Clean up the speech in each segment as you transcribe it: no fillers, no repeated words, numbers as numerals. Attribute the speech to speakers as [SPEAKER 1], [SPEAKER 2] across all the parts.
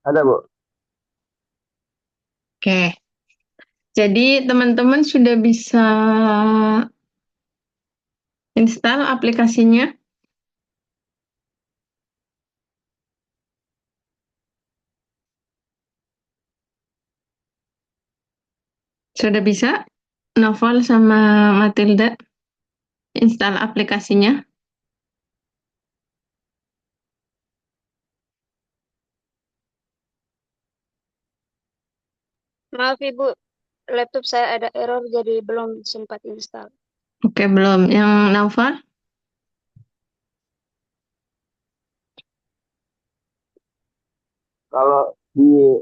[SPEAKER 1] Ada, Bu.
[SPEAKER 2] Oke, jadi teman-teman sudah bisa install aplikasinya? Sudah bisa? Novel sama Matilda install aplikasinya?
[SPEAKER 3] Maaf Ibu, laptop saya ada error jadi belum sempat install.
[SPEAKER 2] Oke, belum. Yang Novel?
[SPEAKER 1] Kalau di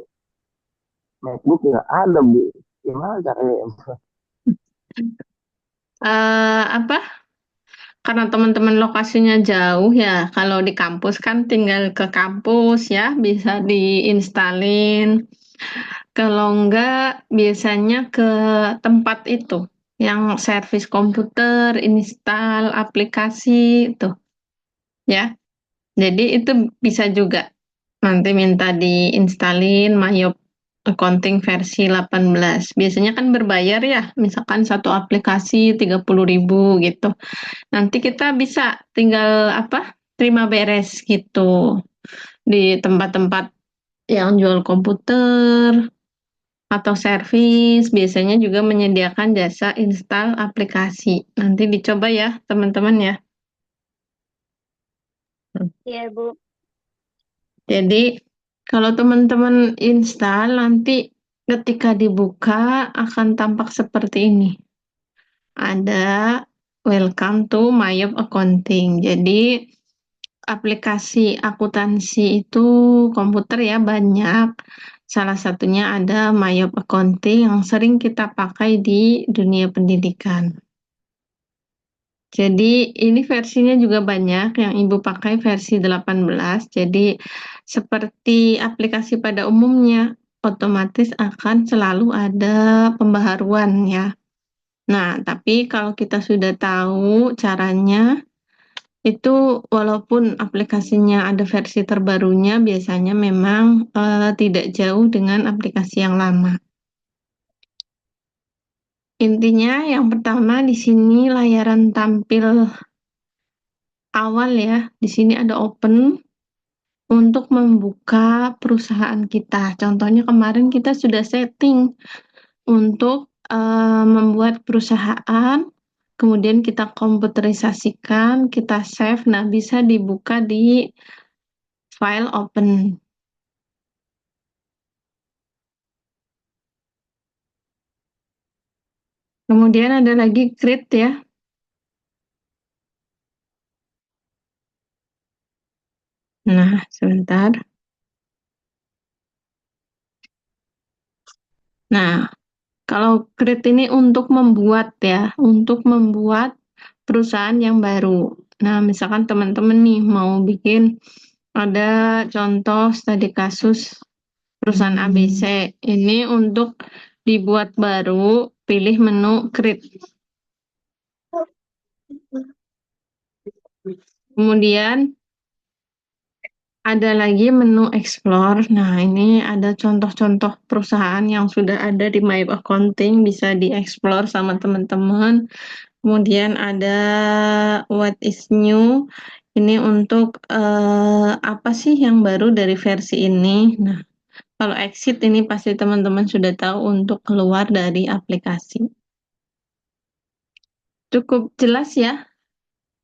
[SPEAKER 1] MacBook nggak ada, Bu. Gimana caranya?
[SPEAKER 2] Apa? Karena teman-teman lokasinya jauh ya, kalau di kampus kan tinggal ke kampus ya, bisa diinstalin. Kalau enggak, biasanya ke tempat itu, yang servis komputer, install aplikasi itu, ya. Jadi itu bisa juga. Nanti minta diinstalin Mayop Accounting versi 18. Biasanya kan berbayar ya, misalkan satu aplikasi 30.000 gitu. Nanti kita bisa tinggal apa? Terima beres gitu di tempat-tempat yang jual komputer atau servis biasanya juga menyediakan jasa install aplikasi. Nanti dicoba ya, teman-teman ya.
[SPEAKER 3] Iya Bu,
[SPEAKER 2] Jadi kalau teman-teman install nanti ketika dibuka akan tampak seperti ini. Ada welcome to Mayop Accounting. Jadi aplikasi akuntansi itu komputer ya banyak. Salah satunya ada Mayop Accounting yang sering kita pakai di dunia pendidikan. Jadi ini versinya juga banyak, yang Ibu pakai versi 18. Jadi seperti aplikasi pada umumnya, otomatis akan selalu ada pembaharuan ya. Nah, tapi kalau kita sudah tahu caranya, itu walaupun aplikasinya ada versi terbarunya, biasanya memang tidak jauh dengan aplikasi yang lama. Intinya yang pertama di sini layaran tampil awal ya. Di sini ada open untuk membuka perusahaan kita. Contohnya kemarin kita sudah setting untuk membuat perusahaan, kemudian kita komputerisasikan, kita save, nah bisa dibuka di file open. Kemudian ada lagi create ya. Nah, sebentar. Nah, kalau create ini untuk membuat ya, untuk membuat perusahaan yang baru. Nah, misalkan teman-teman nih mau bikin ada contoh studi kasus perusahaan ABC. Ini untuk dibuat baru, pilih menu create. Kemudian ada lagi menu explore. Nah, ini ada contoh-contoh perusahaan yang sudah ada di My Accounting, bisa dieksplor sama teman-teman. Kemudian ada what is new. Ini untuk apa sih yang baru dari versi ini. Nah, kalau exit ini pasti teman-teman sudah tahu untuk keluar dari aplikasi. Cukup jelas ya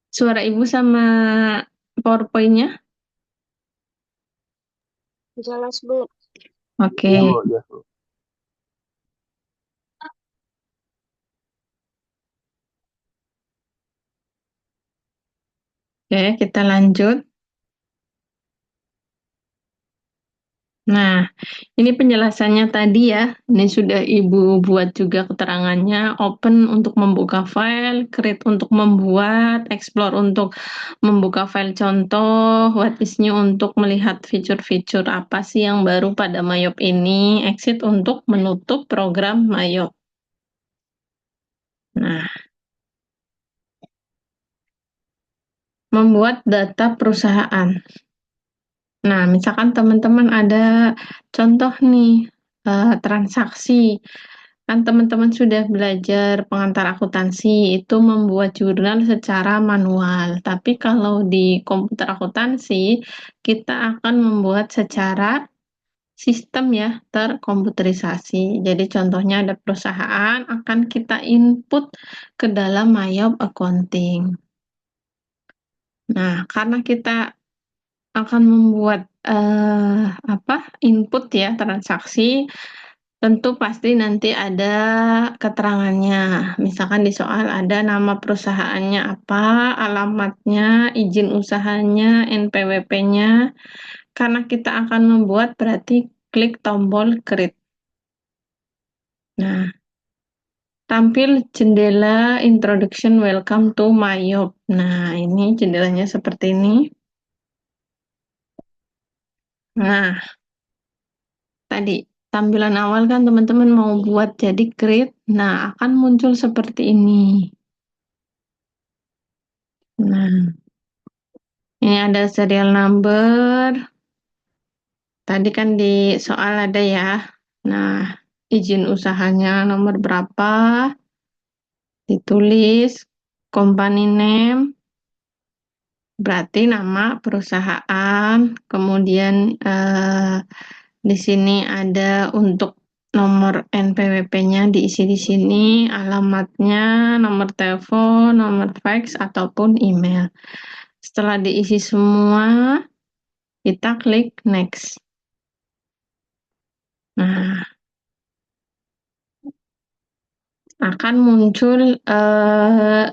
[SPEAKER 2] suara ibu sama PowerPoint-nya?
[SPEAKER 3] jelas Bu.
[SPEAKER 1] Iya,
[SPEAKER 2] Oke,
[SPEAKER 1] Bu. Iya, Bu.
[SPEAKER 2] oke, kita lanjut. Nah, ini penjelasannya tadi ya. Ini sudah Ibu buat juga keterangannya. Open untuk membuka file, create untuk membuat, explore untuk membuka file contoh, what is new untuk melihat fitur-fitur apa sih yang baru pada Mayop ini, exit untuk menutup program Mayop. Nah, membuat data perusahaan. Nah, misalkan teman-teman ada contoh nih, transaksi. Kan teman-teman sudah belajar pengantar akuntansi, itu membuat jurnal secara manual. Tapi kalau di komputer akuntansi, kita akan membuat secara sistem ya, terkomputerisasi. Jadi contohnya ada perusahaan, akan kita input ke dalam MyOb Accounting. Nah, karena kita akan membuat, input ya, transaksi, tentu pasti nanti ada keterangannya. Misalkan di soal ada nama perusahaannya apa, alamatnya, izin usahanya, NPWP-nya. Karena kita akan membuat, berarti klik tombol create. Nah, tampil jendela introduction welcome to MyOb. Nah, ini jendelanya seperti ini. Nah, tadi tampilan awal kan teman-teman mau buat jadi create, nah akan muncul seperti ini. Nah, ini ada serial number. Tadi kan di soal ada ya. Nah, izin usahanya nomor berapa, ditulis company name, berarti nama perusahaan, kemudian di sini ada untuk nomor NPWP-nya diisi di sini, alamatnya, nomor telepon, nomor fax, ataupun email. Setelah diisi semua, kita klik next. Nah, akan muncul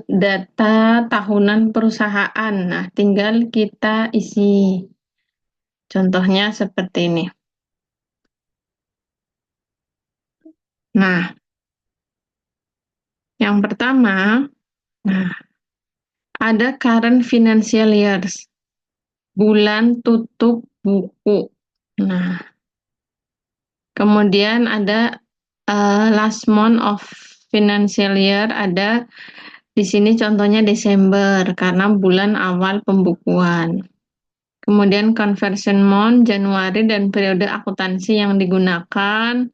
[SPEAKER 2] data tahunan perusahaan. Nah, tinggal kita isi. Contohnya seperti ini. Nah, yang pertama, nah, ada current financial years. Bulan tutup buku. Nah, kemudian ada last month of financial year, ada di sini contohnya Desember karena bulan awal pembukuan. Kemudian conversion month Januari dan periode akuntansi yang digunakan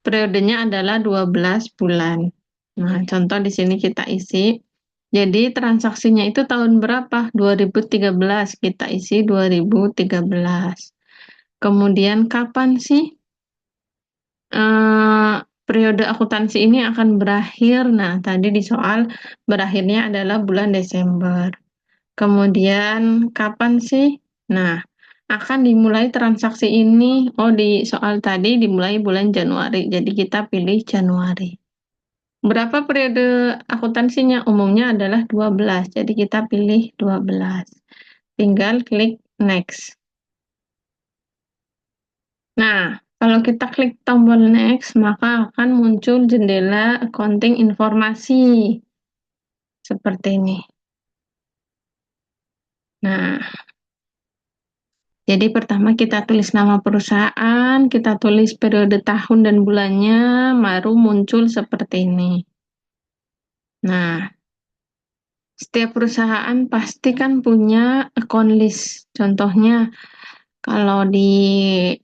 [SPEAKER 2] periodenya adalah 12 bulan. Nah, contoh di sini kita isi. Jadi transaksinya itu tahun berapa? 2013. Kita isi 2013. Kemudian kapan sih periode akuntansi ini akan berakhir? Nah, tadi di soal berakhirnya adalah bulan Desember. Kemudian kapan sih? Nah, akan dimulai transaksi ini, di soal tadi dimulai bulan Januari. Jadi kita pilih Januari. Berapa periode akuntansinya? Umumnya adalah 12. Jadi kita pilih 12. Tinggal klik next. Nah, kalau kita klik tombol next, maka akan muncul jendela accounting informasi. Seperti ini. Nah, jadi pertama kita tulis nama perusahaan, kita tulis periode tahun dan bulannya, baru muncul seperti ini. Nah, setiap perusahaan pasti kan punya account list. Contohnya, kalau di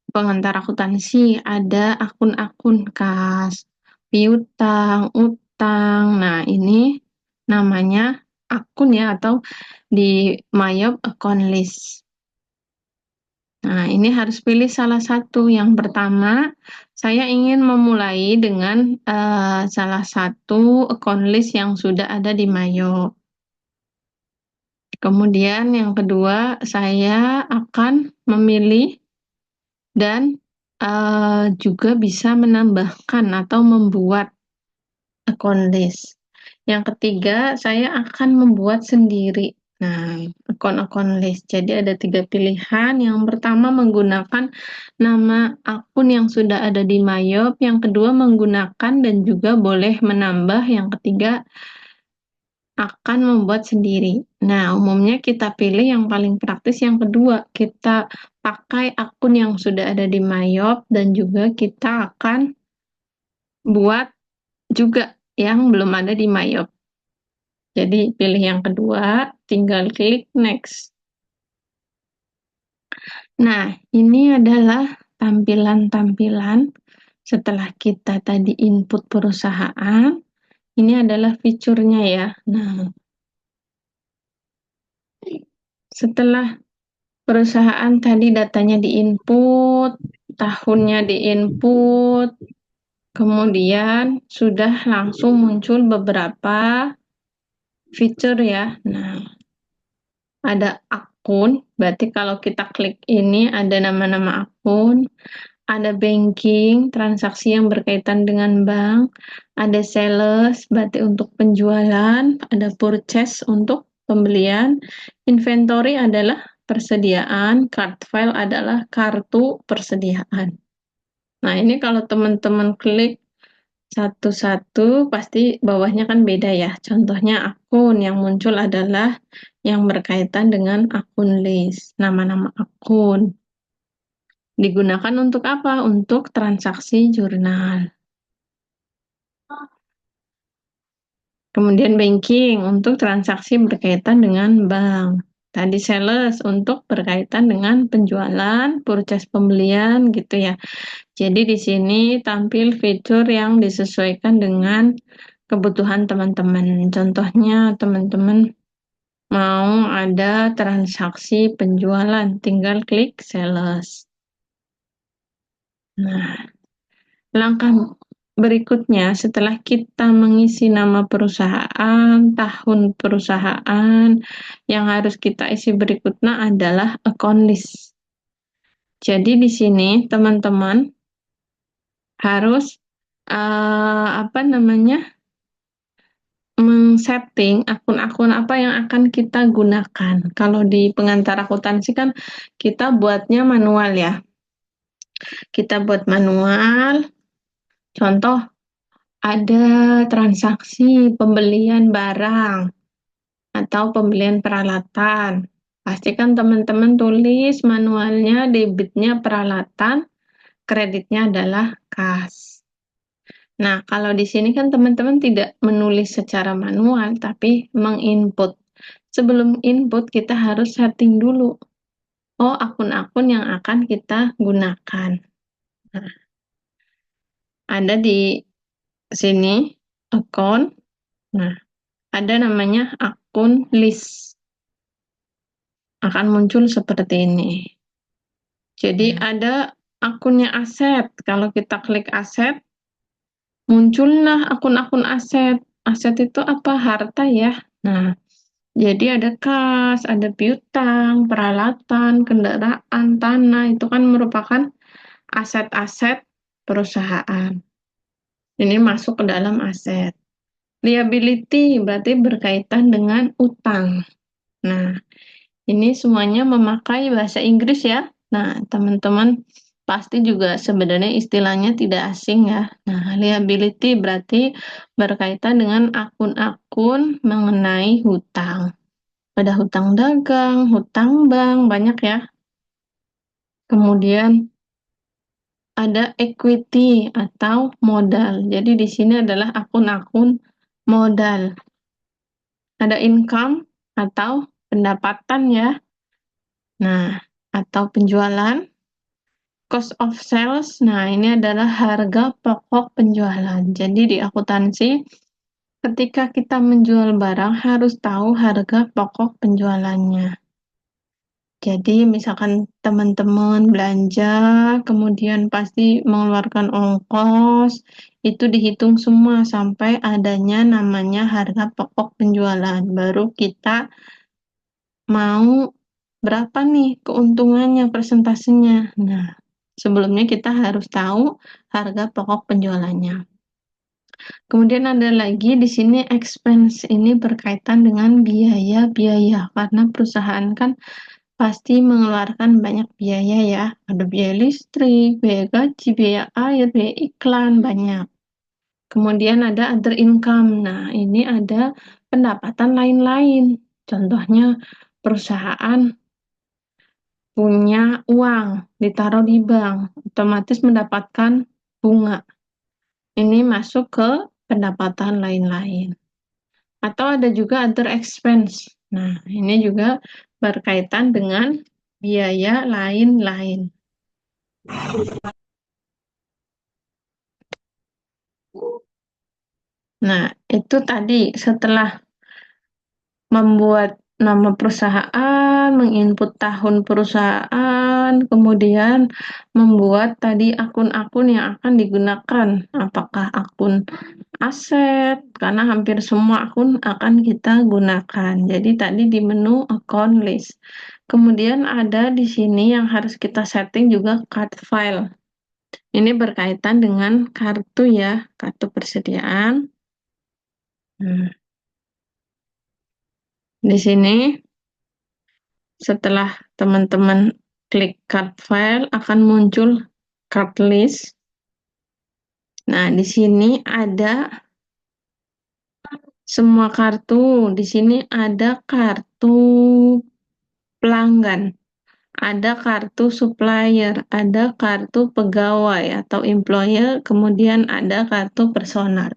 [SPEAKER 2] pengantar akuntansi ada akun-akun kas, piutang, utang. Nah, ini namanya akun ya, atau di MyOb account list. Nah, ini harus pilih salah satu. Yang pertama, saya ingin memulai dengan salah satu account list yang sudah ada di MyOb. Kemudian yang kedua, saya akan memilih dan juga bisa menambahkan atau membuat account list. Yang ketiga, saya akan membuat sendiri. Nah, akun-akun list. Jadi ada 3 pilihan. Yang pertama menggunakan nama akun yang sudah ada di MyOb. Yang kedua menggunakan dan juga boleh menambah. Yang ketiga akan membuat sendiri. Nah, umumnya kita pilih yang paling praktis yang kedua. Kita pakai akun yang sudah ada di MyOb dan juga kita akan buat juga yang belum ada di MyOb. Jadi pilih yang kedua, tinggal klik next. Nah, ini adalah tampilan-tampilan setelah kita tadi input perusahaan. Ini adalah fiturnya ya. Nah, setelah perusahaan tadi datanya diinput, tahunnya diinput, kemudian sudah langsung muncul beberapa fitur ya. Nah, ada akun, berarti kalau kita klik ini ada nama-nama akun, ada banking, transaksi yang berkaitan dengan bank, ada sales, berarti untuk penjualan, ada purchase untuk pembelian, inventory adalah persediaan, card file adalah kartu persediaan. Nah, ini kalau teman-teman klik satu-satu, pasti bawahnya kan beda ya. Contohnya akun yang muncul adalah yang berkaitan dengan akun list, nama-nama akun. Digunakan untuk apa? Untuk transaksi jurnal. Kemudian banking untuk transaksi berkaitan dengan bank. Tadi sales untuk berkaitan dengan penjualan, purchase pembelian gitu ya. Jadi di sini tampil fitur yang disesuaikan dengan kebutuhan teman-teman. Contohnya teman-teman mau ada transaksi penjualan, tinggal klik sales. Nah, langkah berikutnya setelah kita mengisi nama perusahaan, tahun perusahaan, yang harus kita isi berikutnya adalah account list. Jadi di sini teman-teman harus men-setting akun-akun apa yang akan kita gunakan. Kalau di pengantar akuntansi kan kita buatnya manual ya. Kita buat manual, contoh ada transaksi pembelian barang atau pembelian peralatan. Pastikan teman-teman tulis manualnya, debitnya peralatan, kreditnya adalah kas. Nah, kalau di sini kan teman-teman tidak menulis secara manual, tapi menginput. Sebelum input, kita harus setting dulu. Oh, akun-akun yang akan kita gunakan. Nah, ada di sini, account. Nah, ada namanya akun list. Akan muncul seperti ini. Jadi ada akunnya aset. Kalau kita klik aset, muncullah akun-akun aset. Aset itu apa? Harta ya. Nah, jadi ada kas, ada piutang, peralatan, kendaraan, tanah, itu kan merupakan aset-aset perusahaan. Ini masuk ke dalam aset. Liability berarti berkaitan dengan utang. Nah, ini semuanya memakai bahasa Inggris ya. Nah, teman-teman pasti juga sebenarnya istilahnya tidak asing ya. Nah, liability berarti berkaitan dengan akun-akun mengenai hutang. Ada hutang dagang, hutang bank, banyak ya. Kemudian ada equity atau modal. Jadi di sini adalah akun-akun modal. Ada income atau pendapatan ya. Nah, atau penjualan. Cost of sales, nah ini adalah harga pokok penjualan. Jadi di akuntansi, ketika kita menjual barang harus tahu harga pokok penjualannya. Jadi misalkan teman-teman belanja, kemudian pasti mengeluarkan ongkos, itu dihitung semua sampai adanya namanya harga pokok penjualan. Baru kita mau berapa nih keuntungannya, persentasenya. Nah, sebelumnya kita harus tahu harga pokok penjualannya. Kemudian ada lagi di sini expense, ini berkaitan dengan biaya-biaya karena perusahaan kan pasti mengeluarkan banyak biaya ya. Ada biaya listrik, biaya gaji, biaya air, biaya iklan, banyak. Kemudian ada other income. Nah, ini ada pendapatan lain-lain. Contohnya perusahaan punya uang ditaruh di bank, otomatis mendapatkan bunga. Ini masuk ke pendapatan lain-lain. Atau ada juga other expense. Nah, ini juga berkaitan dengan biaya lain-lain. Nah, itu tadi setelah membuat nama perusahaan, menginput tahun perusahaan, kemudian membuat tadi akun-akun yang akan digunakan. Apakah akun aset, karena hampir semua akun akan kita gunakan. Jadi tadi di menu account list. Kemudian ada di sini yang harus kita setting juga card file. Ini berkaitan dengan kartu ya, kartu persediaan. Nah, di sini setelah teman-teman klik card file akan muncul card list. Nah, di sini ada semua kartu. Di sini ada kartu pelanggan, ada kartu supplier, ada kartu pegawai atau employer, kemudian ada kartu personal.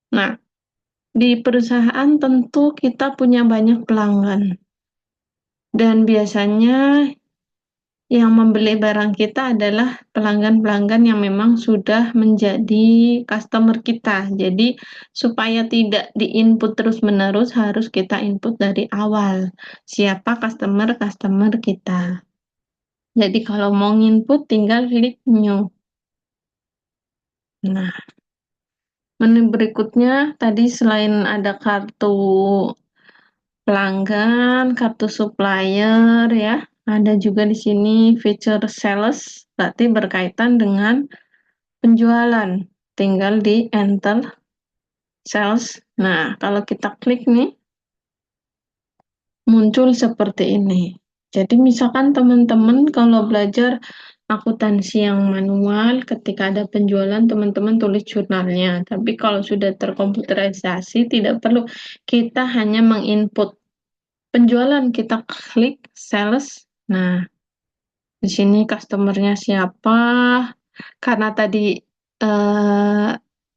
[SPEAKER 2] Nah, di perusahaan tentu kita punya banyak pelanggan. Dan biasanya yang membeli barang kita adalah pelanggan-pelanggan yang memang sudah menjadi customer kita. Jadi, supaya tidak di-input terus-menerus, harus kita input dari awal. Siapa customer-customer kita. Jadi, kalau mau input, tinggal klik New. Nah, menu berikutnya, tadi selain ada kartu pelanggan, kartu supplier ya. Ada juga di sini feature sales, berarti berkaitan dengan penjualan. Tinggal di enter sales. Nah, kalau kita klik nih, muncul seperti ini. Jadi misalkan teman-teman kalau belajar akuntansi yang manual, ketika ada penjualan, teman-teman tulis jurnalnya. Tapi kalau sudah terkomputerisasi, tidak perlu. Kita hanya menginput penjualan, kita klik sales. Nah, di sini customernya siapa? Karena tadi eh,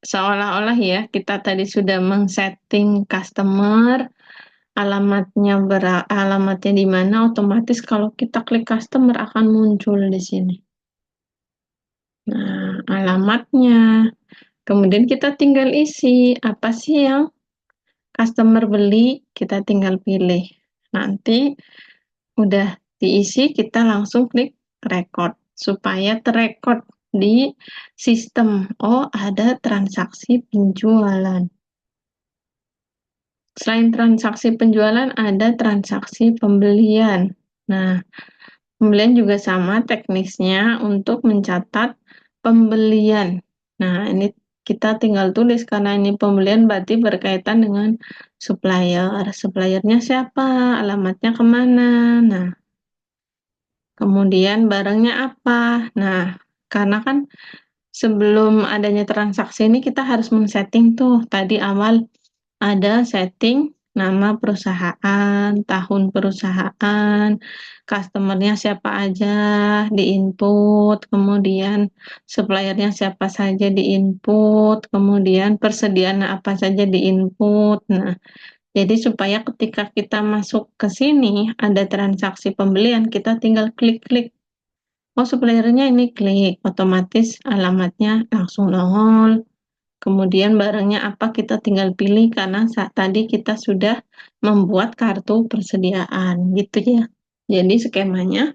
[SPEAKER 2] seolah-olah ya kita tadi sudah mengsetting customer, alamatnya di mana, otomatis kalau kita klik customer akan muncul di sini. Nah, alamatnya. Kemudian kita tinggal isi apa sih yang customer beli, kita tinggal pilih. Nanti udah diisi, kita langsung klik record supaya terekod di sistem. Oh, ada transaksi penjualan. Selain transaksi penjualan, ada transaksi pembelian. Nah, pembelian juga sama teknisnya untuk mencatat pembelian. Nah, ini kita tinggal tulis karena ini pembelian berarti berkaitan dengan supplier. Suppliernya siapa? Alamatnya kemana? Nah, kemudian barangnya apa? Nah, karena kan sebelum adanya transaksi ini kita harus men-setting tuh. Tadi awal ada setting nama perusahaan, tahun perusahaan, customernya siapa aja di-input, kemudian suppliernya siapa saja di-input, kemudian persediaan apa saja di-input. Nah, jadi supaya ketika kita masuk ke sini, ada transaksi pembelian, kita tinggal klik-klik. Oh, suppliernya ini klik, otomatis alamatnya langsung nongol. Kemudian barangnya apa kita tinggal pilih karena saat tadi kita sudah membuat kartu persediaan, gitu ya. Jadi skemanya,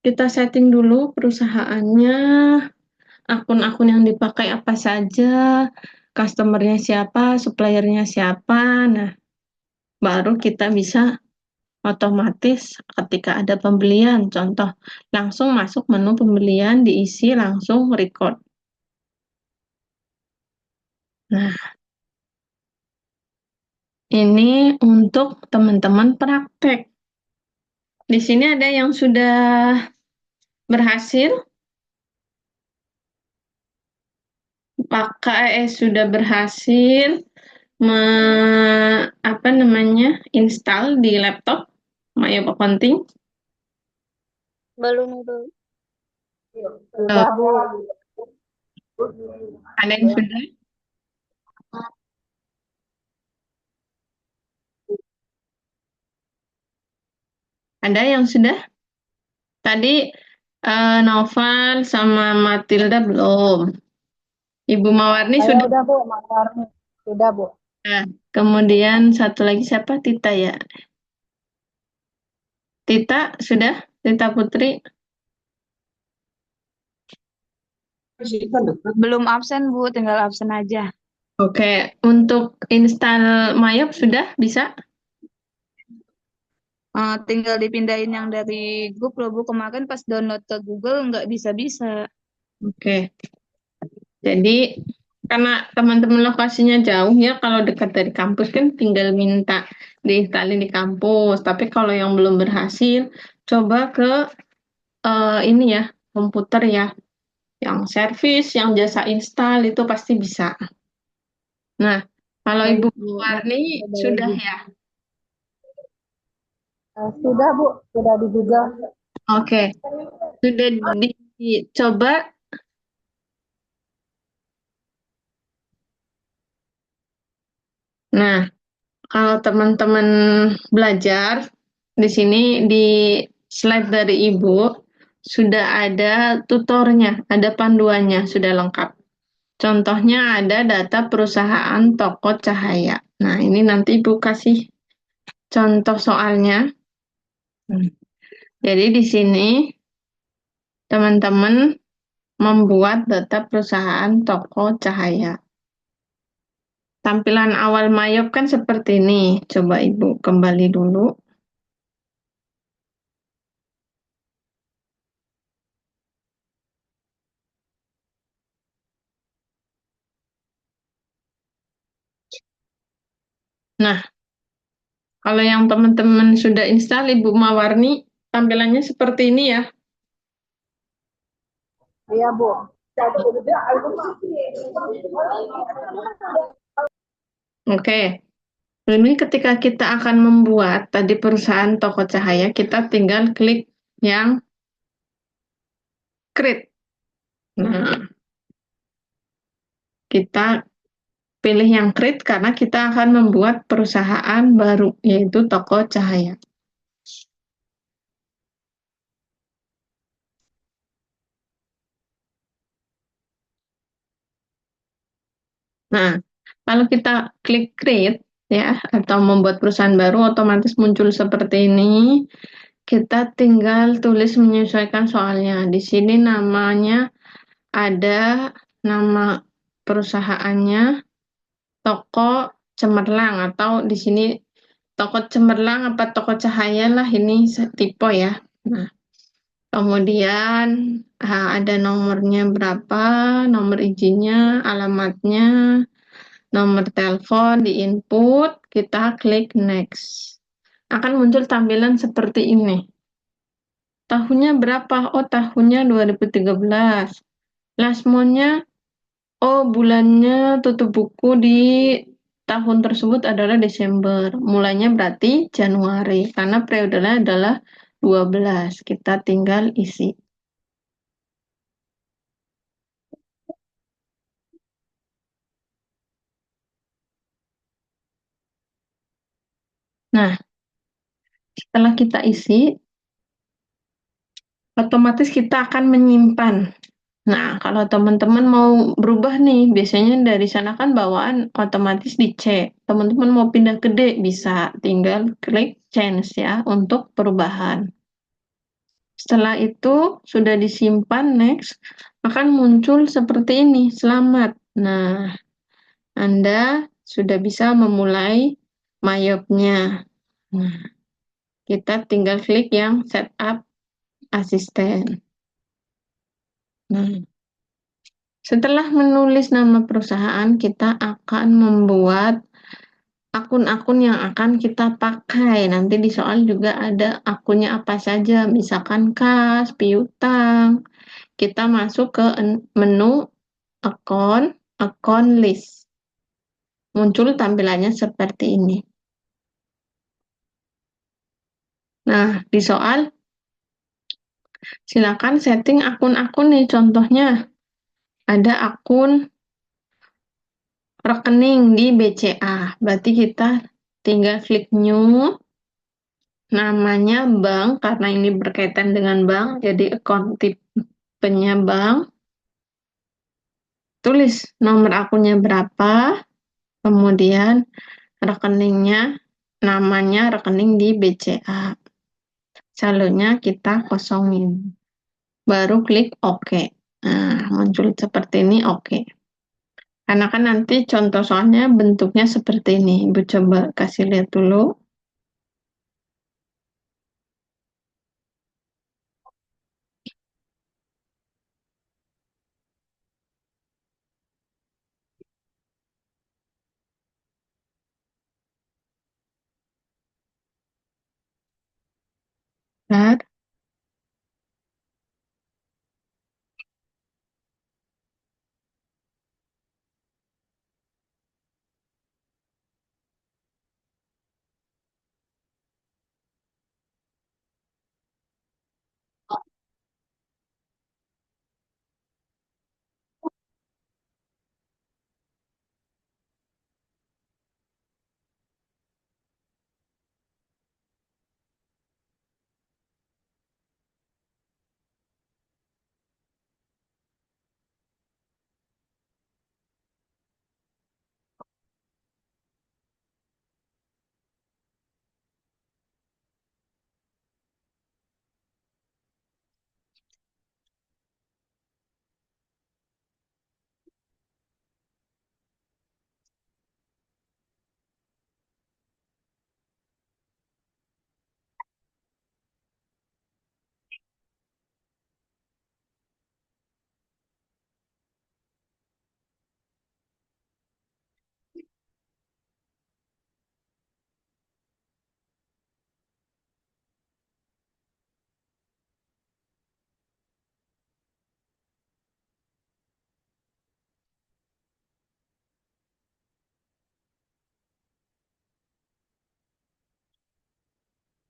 [SPEAKER 2] kita setting dulu perusahaannya, akun-akun yang dipakai apa saja, customernya siapa, suppliernya siapa. Nah, baru kita bisa otomatis ketika ada pembelian, contoh langsung masuk menu pembelian, diisi langsung record. Nah, ini untuk teman-teman praktek. Di sini ada yang sudah berhasil sudah berhasil apa namanya install di laptop Maya Accounting.
[SPEAKER 3] Belum itu.
[SPEAKER 2] Ada yang sudah? Ada yang sudah? Tadi Noval sama Matilda belum. Ibu Mawarni
[SPEAKER 4] Saya
[SPEAKER 2] sudah.
[SPEAKER 4] udah Bu, Warni. Sudah Bu.
[SPEAKER 2] Nah, kemudian satu lagi siapa? Tita ya. Tita sudah? Tita Putri?
[SPEAKER 5] Belum absen, Bu, tinggal absen aja.
[SPEAKER 2] Oke, untuk install Mayop sudah bisa?
[SPEAKER 5] Tinggal dipindahin yang dari grup loh, Bu. Kemarin pas download ke Google nggak bisa-bisa.
[SPEAKER 2] Oke, jadi karena teman-teman lokasinya jauh ya, kalau dekat dari kampus kan tinggal minta diinstalin di kampus. Tapi kalau yang belum berhasil, coba ke ini ya, komputer ya, yang servis, yang jasa install itu pasti bisa. Nah, kalau
[SPEAKER 4] Baik
[SPEAKER 2] Ibu
[SPEAKER 4] Bu,
[SPEAKER 2] Warni
[SPEAKER 4] nanti coba
[SPEAKER 2] sudah
[SPEAKER 4] lagi.
[SPEAKER 2] ya.
[SPEAKER 4] Sudah Bu, sudah di Google.
[SPEAKER 2] Oke, sudah dicoba. Nah, kalau teman-teman belajar di sini di slide dari Ibu sudah ada tutornya, ada panduannya, sudah lengkap. Contohnya ada data perusahaan toko cahaya. Nah, ini nanti Ibu kasih contoh soalnya. Jadi di sini teman-teman membuat data perusahaan toko cahaya. Tampilan awal Mayop kan seperti ini. Coba Ibu kembali dulu. Nah, kalau yang teman-teman sudah install Ibu Mawarni, tampilannya seperti ini ya.
[SPEAKER 4] Iya Bu.
[SPEAKER 2] Oke. Ini ketika kita akan membuat tadi perusahaan toko cahaya, kita tinggal klik yang create. Nah, kita pilih yang create karena kita akan membuat perusahaan baru, yaitu toko cahaya. Nah, kalau kita klik create, ya, atau membuat perusahaan baru, otomatis muncul seperti ini. Kita tinggal tulis menyesuaikan soalnya. Di sini namanya ada nama perusahaannya toko cemerlang atau di sini toko cemerlang apa toko cahaya lah ini tipe ya. Nah, kemudian ada nomornya berapa, nomor izinnya, alamatnya, nomor telepon di input, kita klik next. Akan muncul tampilan seperti ini. Tahunnya berapa? Oh, tahunnya 2013. Last month-nya, oh, bulannya tutup buku di tahun tersebut adalah Desember. Mulainya berarti Januari, karena periodenya adalah 12. Kita tinggal isi. Nah, setelah kita isi, otomatis kita akan menyimpan. Nah, kalau teman-teman mau berubah nih, biasanya dari sana kan bawaan otomatis dicek. Teman-teman mau pindah ke D, bisa tinggal klik change ya untuk perubahan. Setelah itu sudah disimpan, next, akan muncul seperti ini, selamat. Nah, Anda sudah bisa memulai Mayopnya. Nah, kita tinggal klik yang setup asisten. Nah, setelah menulis nama perusahaan, kita akan membuat akun-akun yang akan kita pakai. Nanti di soal juga ada akunnya apa saja, misalkan kas, piutang. Kita masuk ke menu account list. Muncul tampilannya seperti ini. Nah, di soal, silakan setting akun-akun nih. Contohnya, ada akun rekening di BCA. Berarti kita tinggal klik new. namanya bank, karena ini berkaitan dengan bank, jadi account tipenya bank. Tulis nomor akunnya berapa, kemudian rekeningnya, namanya rekening di BCA. Saldonya kita kosongin. Baru klik OK. Nah, muncul seperti ini OK. Karena kan nanti contoh soalnya bentuknya seperti ini. Ibu coba kasih lihat dulu. Bentar.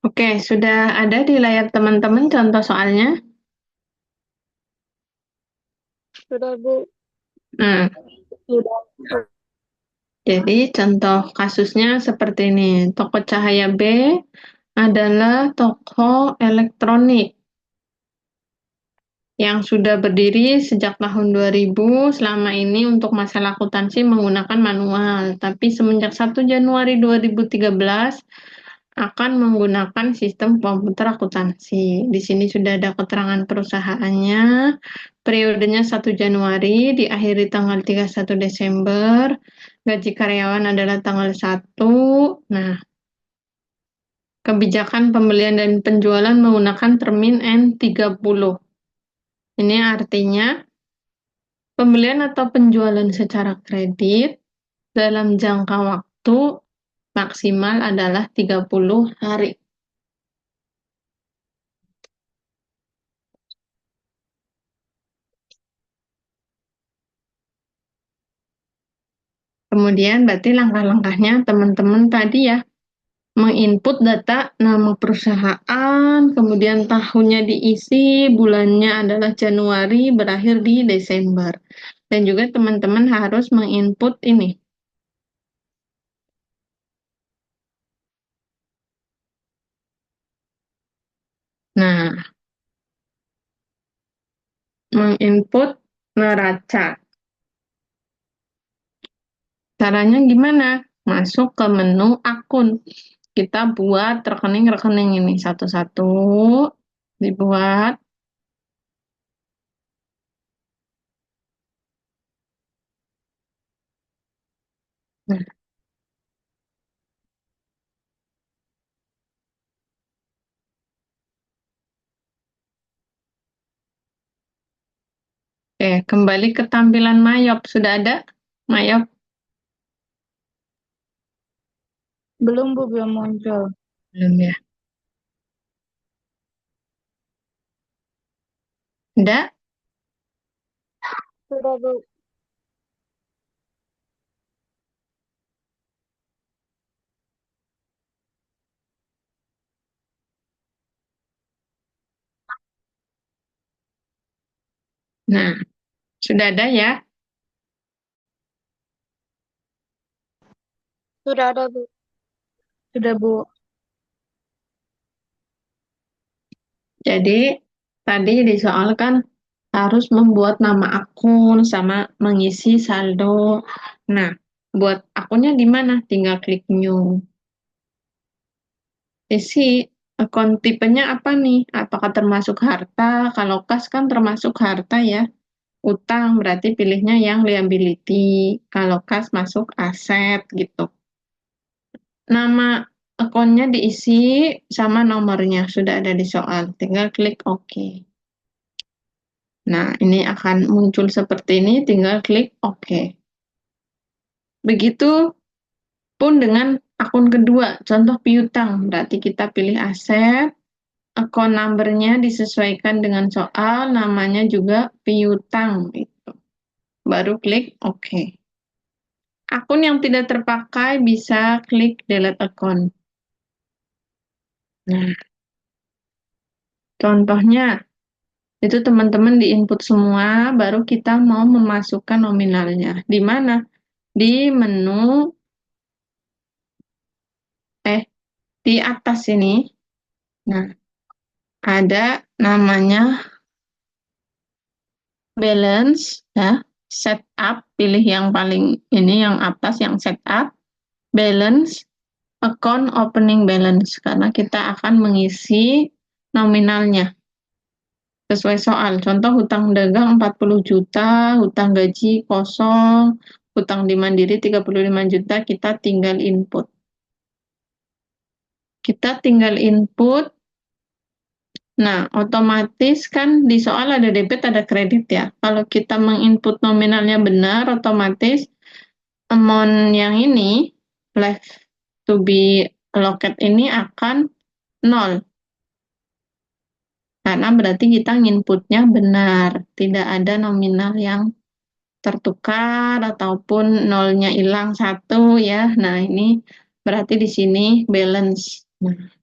[SPEAKER 2] Oke, sudah ada di layar teman-teman contoh soalnya.
[SPEAKER 3] Sudah, Bu.
[SPEAKER 2] Nah,
[SPEAKER 4] Sudah.
[SPEAKER 2] jadi contoh kasusnya seperti ini. Toko Cahaya B adalah toko elektronik yang sudah berdiri sejak tahun 2000. Selama ini untuk masalah akuntansi menggunakan manual, tapi semenjak 1 Januari 2013 akan menggunakan sistem komputer akuntansi. Di sini sudah ada keterangan perusahaannya, periodenya 1 Januari, diakhiri tanggal 31 Desember, gaji karyawan adalah tanggal 1. Nah, kebijakan pembelian dan penjualan menggunakan termin N30. Ini artinya pembelian atau penjualan secara kredit dalam jangka waktu maksimal adalah 30 hari. Kemudian berarti langkah-langkahnya teman-teman tadi ya, menginput data nama perusahaan, kemudian tahunnya diisi, bulannya adalah Januari, berakhir di Desember. Dan juga teman-teman harus menginput ini. Nah, menginput neraca. Caranya gimana? Masuk ke menu akun. Kita buat rekening-rekening ini satu-satu, dibuat. Nah, oke, kembali ke tampilan Mayop. Sudah ada Mayop?
[SPEAKER 5] Belum, Bu, belum muncul.
[SPEAKER 2] Belum ya? Ada?
[SPEAKER 3] Sudah, Bu.
[SPEAKER 2] Nah, sudah ada ya?
[SPEAKER 3] Sudah ada, Bu.
[SPEAKER 5] Sudah, Bu.
[SPEAKER 2] Jadi tadi disoalkan harus membuat nama akun sama mengisi saldo. Nah, buat akunnya di mana? Tinggal klik new. Isi akun tipenya apa nih? Apakah termasuk harta? Kalau kas kan termasuk harta ya. Utang berarti pilihnya yang liability. Kalau kas masuk aset gitu. Nama akunnya diisi sama nomornya sudah ada di soal. Tinggal klik OK. Nah, ini akan muncul seperti ini, tinggal klik OK. Begitu pun dengan akun kedua, contoh piutang. Berarti kita pilih aset, akun number-nya disesuaikan dengan soal, namanya juga piutang. Gitu. Baru klik OK. Akun yang tidak terpakai bisa klik delete account. Nah, contohnya, itu teman-teman di-input semua, baru kita mau memasukkan nominalnya. Di mana? Di menu, di atas ini. Nah, ada namanya balance, ya. Setup, pilih yang paling ini, yang atas, yang setup. Balance, account opening balance, karena kita akan mengisi nominalnya. Sesuai soal, contoh hutang dagang 40 juta, hutang gaji kosong, hutang di Mandiri 35 juta, kita tinggal input. Nah, otomatis kan di soal ada debit, ada kredit ya. Kalau kita menginput nominalnya benar, otomatis amount yang ini, left to be allocated ini akan 0. Karena berarti kita nginputnya benar, tidak ada nominal yang tertukar ataupun nolnya hilang 1 ya. Nah, ini berarti di sini balance. Nah,